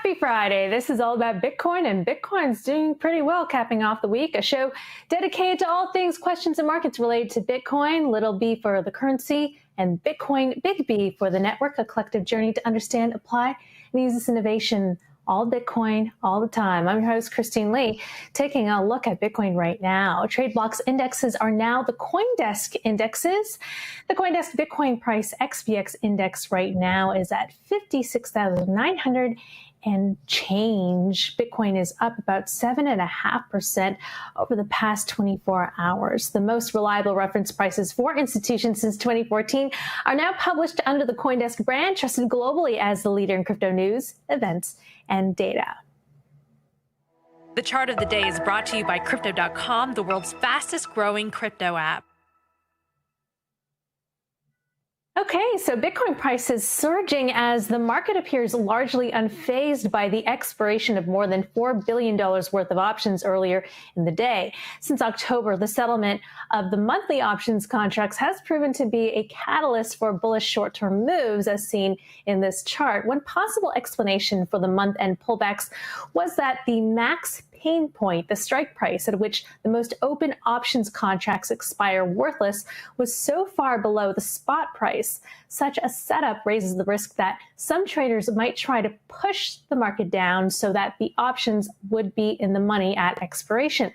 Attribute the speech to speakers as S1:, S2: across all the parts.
S1: Happy Friday. This is all about Bitcoin, and Bitcoin's doing pretty well, capping off the week. A show dedicated to all things questions and markets related to Bitcoin, little b for the currency, and Bitcoin, big B for the network, a collective journey to understand, apply, and use this innovation, all Bitcoin, all the time. I'm your host, Christine Lee, taking a look at Bitcoin right now. Trade blocks indexes are now the CoinDesk indexes. The CoinDesk Bitcoin price XBX index right now is at 56,900 and change. Bitcoin is up about 7.5% over the past 24 hours. The most reliable reference prices for institutions since 2014 are now published under the CoinDesk brand, trusted globally as the leader in crypto news, events, and data.
S2: The chart of the day is brought to you by Crypto.com, the world's fastest growing crypto app.
S1: Okay, so Bitcoin price is surging as the market appears largely unfazed by the expiration of more than $4 billion worth of options earlier in the day. Since October, the settlement of the monthly options contracts has proven to be a catalyst for bullish short-term moves, as seen in this chart. One possible explanation for the month-end pullbacks was that the max pain point, the strike price at which the most open options contracts expire worthless, was so far below the spot price. Such a setup raises the risk that some traders might try to push the market down so that the options would be in the money at expiration.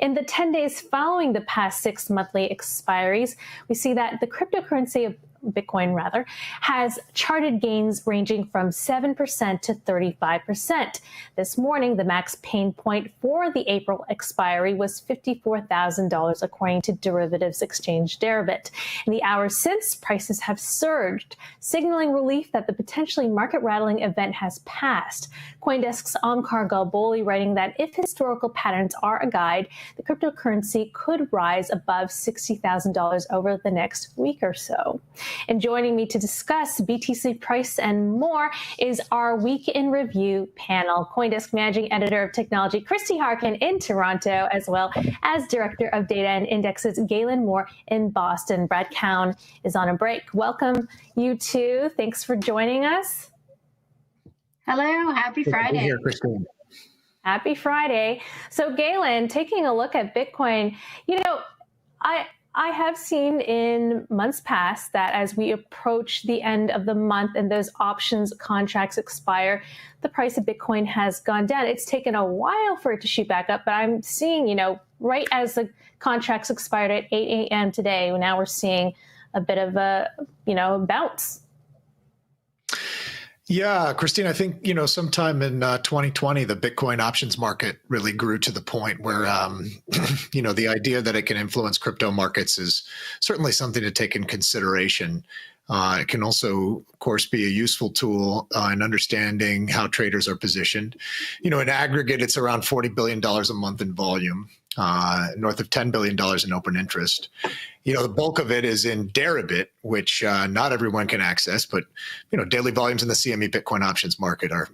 S1: In the 10 days following the past 6 monthly expiries, we see that the cryptocurrency of Bitcoin has charted gains ranging from 7% to 35%. This morning, the max pain point for the April expiry was $54,000, according to Derivatives Exchange Deribit. In the hours since, prices have surged, signaling relief that the potentially market-rattling event has passed. CoinDesk's Omkar Galboli writing that if historical patterns are a guide, the cryptocurrency could rise above $60,000 over the next week or so. And joining me to discuss BTC price and more is our Week in Review panel. CoinDesk Managing Editor of Technology, Christy Harkin in Toronto, as well as Director of Data and Indexes, Galen Moore in Boston. Brad Cowan is on a break. Welcome, you two. Thanks for joining us.
S3: Hello, happy Friday.
S4: Good to be here, Christine.
S1: Happy Friday. So Galen, taking a look at Bitcoin, I have seen in months past that as we approach the end of the month and those options contracts expire, the price of Bitcoin has gone down. It's taken a while for it to shoot back up, but I'm seeing, right as the contracts expired at 8 a.m. today, now we're seeing a bit of a, bounce.
S4: Yeah, Christine, I think, sometime in 2020, the Bitcoin options market really grew to the point where, the idea that it can influence crypto markets is certainly something to take in consideration. It can also, of course, be a useful tool in understanding how traders are positioned. In aggregate, it's around $40 billion a month in volume, north of $10 billion in open interest. The bulk of it is in Deribit, which not everyone can access, but daily volumes in the CME Bitcoin options market are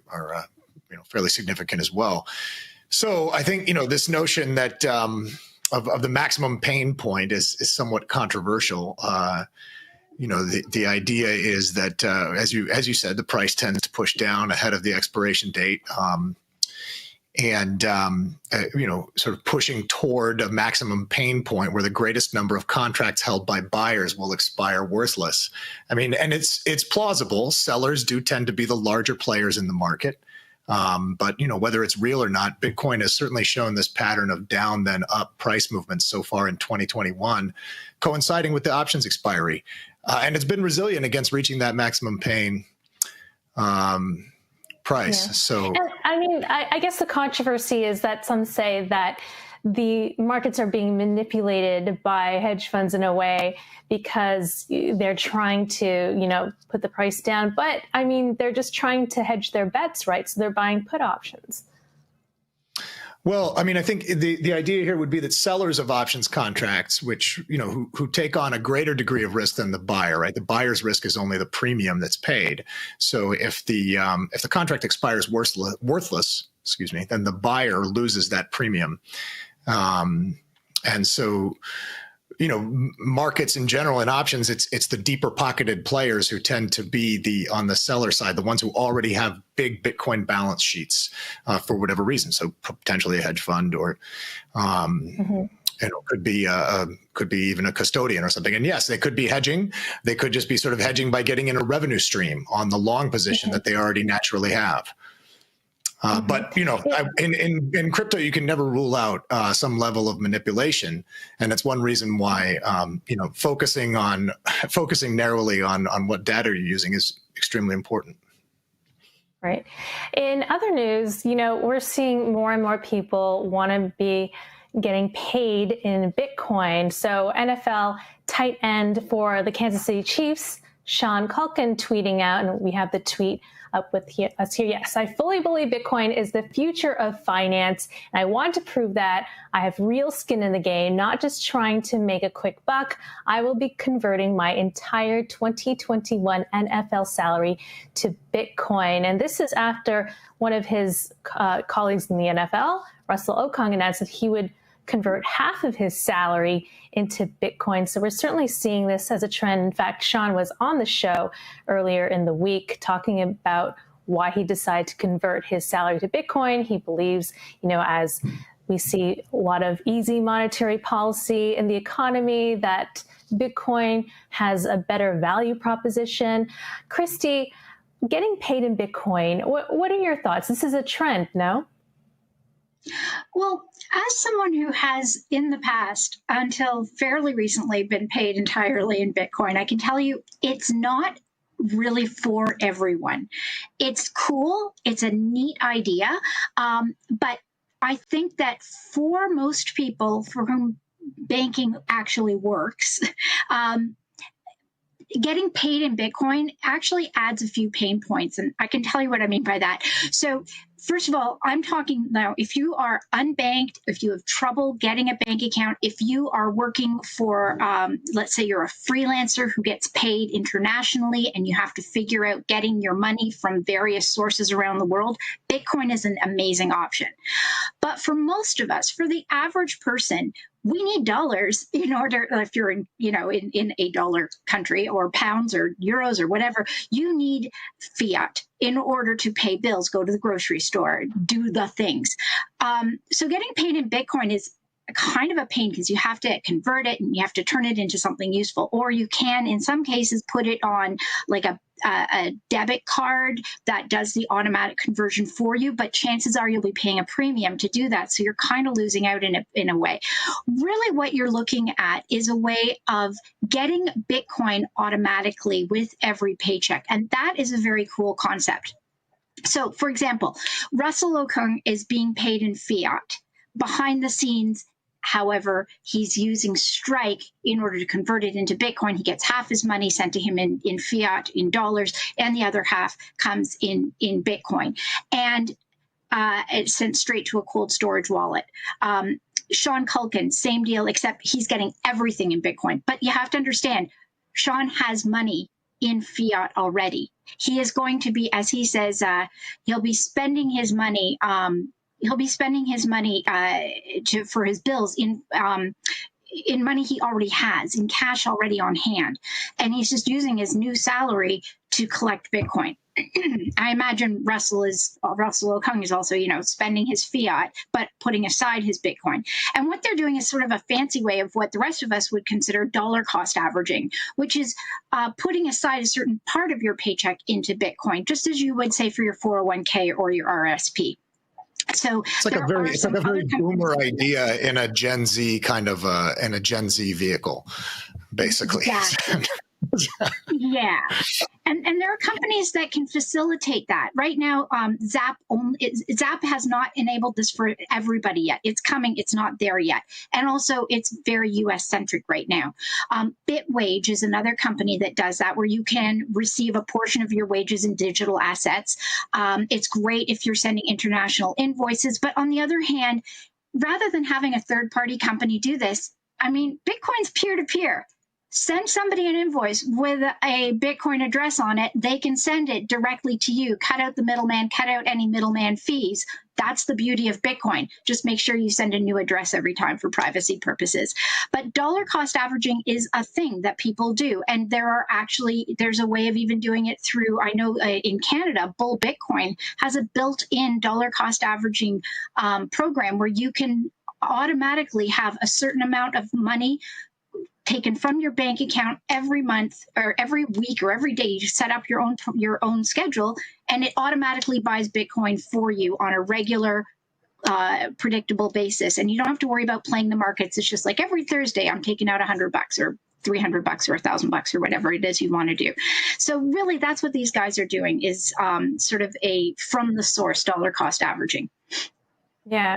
S4: fairly significant as well. So I think this notion that of the maximum pain point is somewhat controversial. The idea is that as you said, the price tends to push down ahead of the expiration date. Sort of pushing toward a maximum pain point where the greatest number of contracts held by buyers will expire worthless. I mean, and it's plausible. Sellers do tend to be the larger players in the market. But whether it's real or not, Bitcoin has certainly shown this pattern of down then up price movements so far in 2021, coinciding with the options expiry. And it's been resilient against reaching that maximum pain price.
S1: Yeah.
S4: So,
S1: and, I guess the controversy is that some say that the markets are being manipulated by hedge funds in a way because they're trying to, put the price down. But they're just trying to hedge their bets, right? So they're buying put options.
S4: Well, I think the idea here would be that sellers of options contracts, which, who take on a greater degree of risk than the buyer, right? The buyer's risk is only the premium that's paid. So if the contract expires worthless, then the buyer loses that premium. And so, markets in general and options, it's the deeper pocketed players who tend to be on the seller side, the ones who already have big Bitcoin balance sheets for whatever reason. So potentially a hedge fund or, could be even a custodian or something. And yes, they could be hedging. They could just be sort of hedging by getting in a revenue stream on the long position that they already naturally have. But in crypto, you can never rule out some level of manipulation, and it's one reason why focusing narrowly on what data you're using is extremely important.
S1: Right. In other news, we're seeing more and more people want to be getting paid in Bitcoin. So NFL tight end for the Kansas City Chiefs, Sean Culkin, tweeting out, and we have the tweet up with us here. Yes, I fully believe Bitcoin is the future of finance, and I want to prove that I have real skin in the game, not just trying to make a quick buck. I will be converting my entire 2021 NFL salary to Bitcoin. And this is after one of his colleagues in the NFL, Russell Okung, announced that he would convert half of his salary into Bitcoin. So we're certainly seeing this as a trend. In fact, Sean was on the show earlier in the week talking about why he decided to convert his salary to Bitcoin. He believes, as we see a lot of easy monetary policy in the economy, that Bitcoin has a better value proposition. Christy, getting paid in Bitcoin, what are your thoughts? This is a trend, no?
S3: Well, as someone who has in the past, until fairly recently, been paid entirely in Bitcoin, I can tell you it's not really for everyone. It's cool. It's a neat idea. But I think that for most people for whom banking actually works, getting paid in Bitcoin actually adds a few pain points. And I can tell you what I mean by that. So first of all, I'm talking now, if you are unbanked, if you have trouble getting a bank account, if you are working for, let's say you're a freelancer who gets paid internationally and you have to figure out getting your money from various sources around the world, Bitcoin is an amazing option. But for most of us, for the average person, we need dollars in order, if you're in a dollar country, or pounds or euros or whatever, you need fiat in order to pay bills, go to the grocery store, do the things. So getting paid in Bitcoin is kind of a pain because you have to convert it and you have to turn it into something useful. Or you can, in some cases, put it on like a debit card that does the automatic conversion for you, but chances are you'll be paying a premium to do that. So you're kind of losing out in a way. Really what you're looking at is a way of getting Bitcoin automatically with every paycheck. And that is a very cool concept. So for example, Russell Okung is being paid in fiat. Behind the scenes, however, he's using Strike in order to convert it into Bitcoin. He gets half his money sent to him in fiat, in dollars, and the other half comes in Bitcoin. And it's sent straight to a cold storage wallet. Sean Culkin, same deal, except he's getting everything in Bitcoin. But you have to understand, Sean has money in fiat already. He is going to be, as he says, he'll be spending his money for his bills in money he already has, in cash already on hand. And he's just using his new salary to collect Bitcoin. I imagine Russell Okung is also, spending his fiat, but putting aside his Bitcoin. And what they're doing is sort of a fancy way of what the rest of us would consider dollar cost averaging, which is putting aside a certain part of your paycheck into Bitcoin, just as you would say for your 401k or your RSP. So
S4: it's like a very boomer idea in a Gen Z kind of in a Gen Z vehicle, basically.
S3: Yeah. Yeah. And there are companies that can facilitate that. Right now, Zap has not enabled this for everybody yet. It's coming. It's not there yet. And also, it's very U.S.-centric right now. Bitwage is another company that does that, where you can receive a portion of your wages in digital assets. It's great if you're sending international invoices. But on the other hand, rather than having a third-party company do this, I mean, Bitcoin's peer-to-peer. Send somebody an invoice with a Bitcoin address on it. They can send it directly to you. Cut out the middleman, cut out any middleman fees. That's the beauty of Bitcoin. Just make sure you send a new address every time for privacy purposes. But dollar cost averaging is a thing that people do. And there's a way of even doing it through, I know in Canada, Bull Bitcoin has a built-in dollar cost averaging program where you can automatically have a certain amount of money taken from your bank account every month or every week or every day. You just set up your own schedule, and it automatically buys Bitcoin for you on a regular, predictable basis. And you don't have to worry about playing the markets. It's just like every Thursday, I'm taking out $100 or $300 or $1,000 or whatever it is you want to do. So really, that's what these guys are doing, is sort of a from the source dollar cost averaging.
S1: Yeah.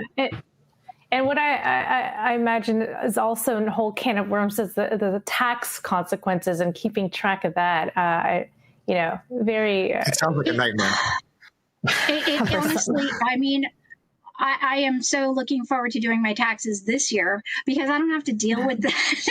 S1: And what I imagine is also a whole can of worms is the tax consequences and keeping track of that. Very.
S4: It sounds like a nightmare.
S3: It honestly, I mean, I am so looking forward to doing my taxes this year because I don't have to deal with that.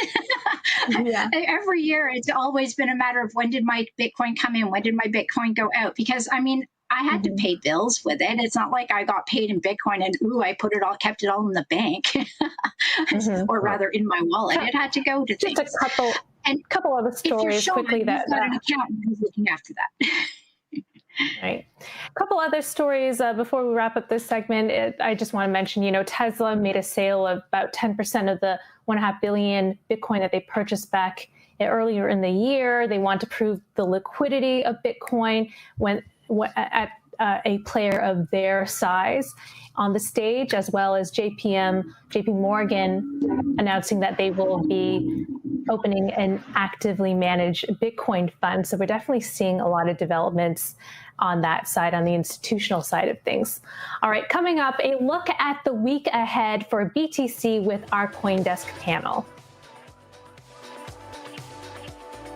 S3: Yeah. Every year, it's always been a matter of when did my Bitcoin come in? When did my Bitcoin go out? Because, I mean, I had to pay bills with it. It's not like I got paid in Bitcoin and, I kept it all in the bank, or rather in my wallet. It had to go to things.
S1: Just a couple other stories quickly
S3: that you've got an accountant who's looking after that.
S1: Right. A couple other stories before we wrap up this segment. I just want to mention, Tesla made a sale of about 10% of the 1.5 billion Bitcoin that they purchased back earlier in the year. They want to prove the liquidity of Bitcoin at a player of their size on the stage, as well as JP Morgan announcing that they will be opening an actively managed Bitcoin fund. So we're definitely seeing a lot of developments on that side, on the institutional side of things. All right, coming up, a look at the week ahead for BTC with our CoinDesk panel.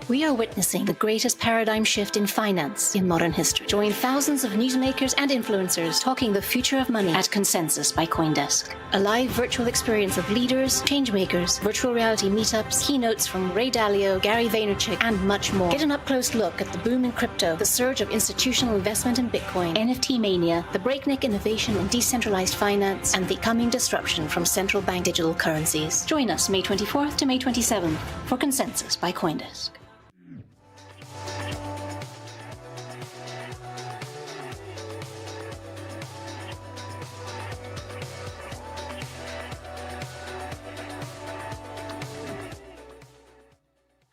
S5: We are witnessing the greatest paradigm shift in finance in modern history. Join thousands of newsmakers and influencers talking the future of money at Consensus by CoinDesk. A live virtual experience of leaders, changemakers, virtual reality meetups, keynotes from Ray Dalio, Gary Vaynerchuk, and much more. Get an up-close look at the boom in crypto, the surge of institutional investment in Bitcoin, NFT mania, the breakneck innovation in decentralized finance, and the coming disruption from central bank digital currencies. Join us May 24th to May 27th for Consensus by CoinDesk.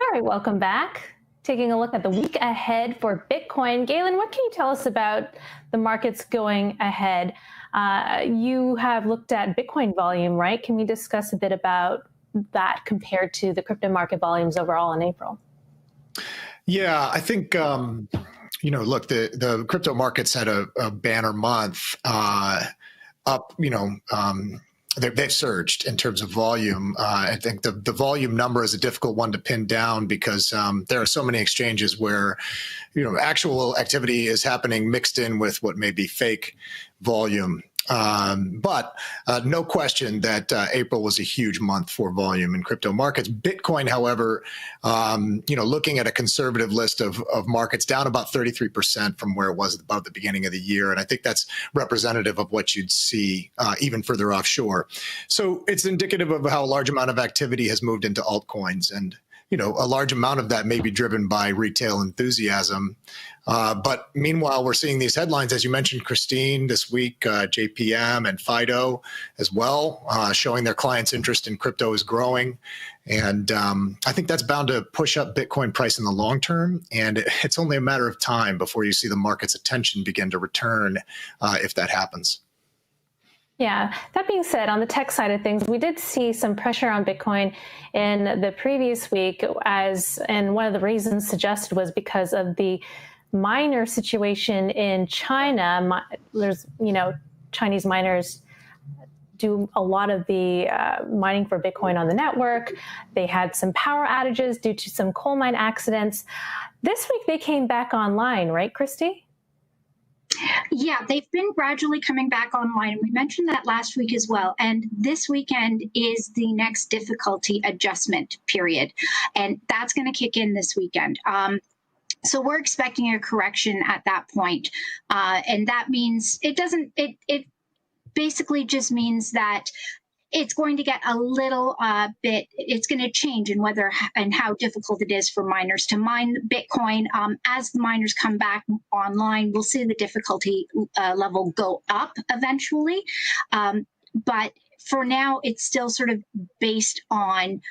S1: All right, welcome back. Taking a look at the week ahead for Bitcoin. Galen, what can you tell us about the markets going ahead? You have looked at Bitcoin volume, right? Can we discuss a bit about that compared to the crypto market volumes overall in April?
S4: Yeah, I think, look, the crypto markets had a banner month up, they've surged in terms of volume. I think the volume number is a difficult one to pin down because there are so many exchanges where, actual activity is happening mixed in with what may be fake volume. But no question that April was a huge month for volume in crypto markets. Bitcoin, however, looking at a conservative list of markets, down about 33% from where it was about the beginning of the year. And I think that's representative of what you'd see even further offshore. So it's indicative of how a large amount of activity has moved into altcoins. And a large amount of that may be driven by retail enthusiasm. But meanwhile, we're seeing these headlines, as you mentioned, Christine, this week, JPM and Fido as well, showing their clients' interest in crypto is growing. And I think that's bound to push up Bitcoin price in the long term. And it's only a matter of time before you see the market's attention begin to return if that happens.
S1: Yeah, that being said, on the tech side of things, we did see some pressure on Bitcoin in the previous week, and one of the reasons suggested was because of the miner situation in China. There's, Chinese miners do a lot of the mining for Bitcoin on the network. They had some power outages due to some coal mine accidents. This week they came back online, right, Christy?
S3: Yeah, they've been gradually coming back online. We mentioned that last week as well. And this weekend is the next difficulty adjustment period. And that's going to kick in this weekend. So we're expecting a correction at that point. And that means it basically just means that it's going to get a little bit, it's going to change in whether and how difficult it is for miners to mine Bitcoin. As the miners come back online, we'll see the difficulty level go up eventually. But for now, it's still sort of based on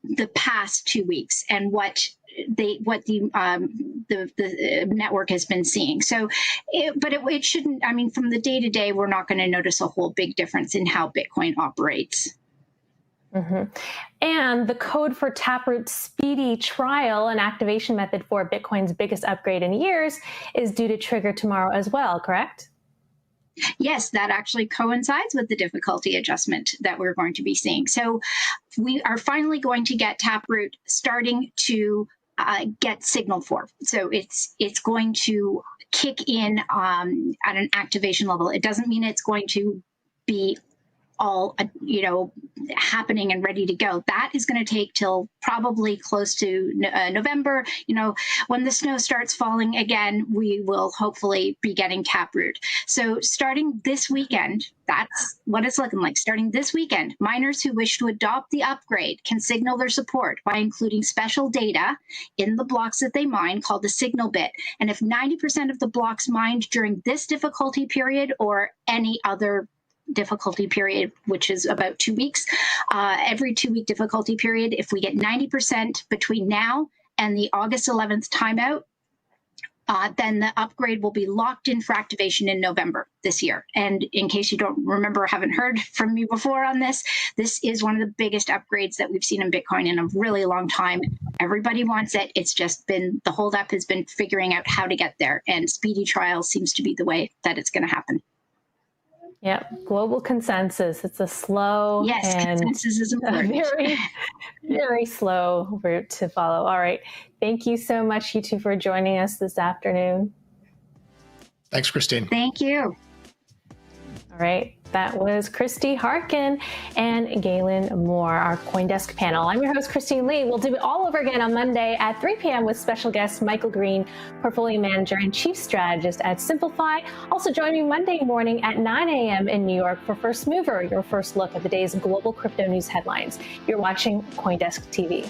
S3: the past 2 weeks and what the network has been seeing. So, it shouldn't. I mean, from the day to day, we're not going to notice a whole big difference in how Bitcoin operates.
S1: Mm-hmm. And the code for Taproot's speedy trial and activation method for Bitcoin's biggest upgrade in years is due to trigger tomorrow as well, correct?
S3: Yes, that actually coincides with the difficulty adjustment that we're going to be seeing. So we are finally going to get Taproot starting to get signaled for. So it's going to kick in at an activation level. It doesn't mean it's going to be all, happening and ready to go. That is going to take till probably close to November. When the snow starts falling again, we will hopefully be getting Taproot. So starting this weekend, that's what it's looking like. Starting this weekend, miners who wish to adopt the upgrade can signal their support by including special data in the blocks that they mine called the signal bit. And if 90% of the blocks mined during this difficulty period or any other difficulty period, which is about 2 weeks, every 2-week difficulty period, if we get 90% between now and the August 11th timeout, then the upgrade will be locked in for activation in November this year. And in case you don't remember, haven't heard from me before on this, this is one of the biggest upgrades that we've seen in Bitcoin in a really long time. Everybody wants it. It's just been, the holdup has been figuring out how to get there. And speedy trial seems to be the way that it's going to happen.
S1: Yeah, global consensus. It's a slow and
S3: consensus is important.
S1: Very, very slow route to follow. All right. Thank you so much, you two, for joining us this afternoon.
S4: Thanks, Christine.
S3: Thank you.
S1: All right. That was Christy Harkin and Galen Moore, our CoinDesk panel. I'm your host, Christine Lee. We'll do it all over again on Monday at 3 p.m. with special guest Michael Green, Portfolio Manager and Chief Strategist at Simplify. Also join me Monday morning at 9 a.m. in New York for First Mover, your first look at the day's global crypto news headlines. You're watching CoinDesk TV.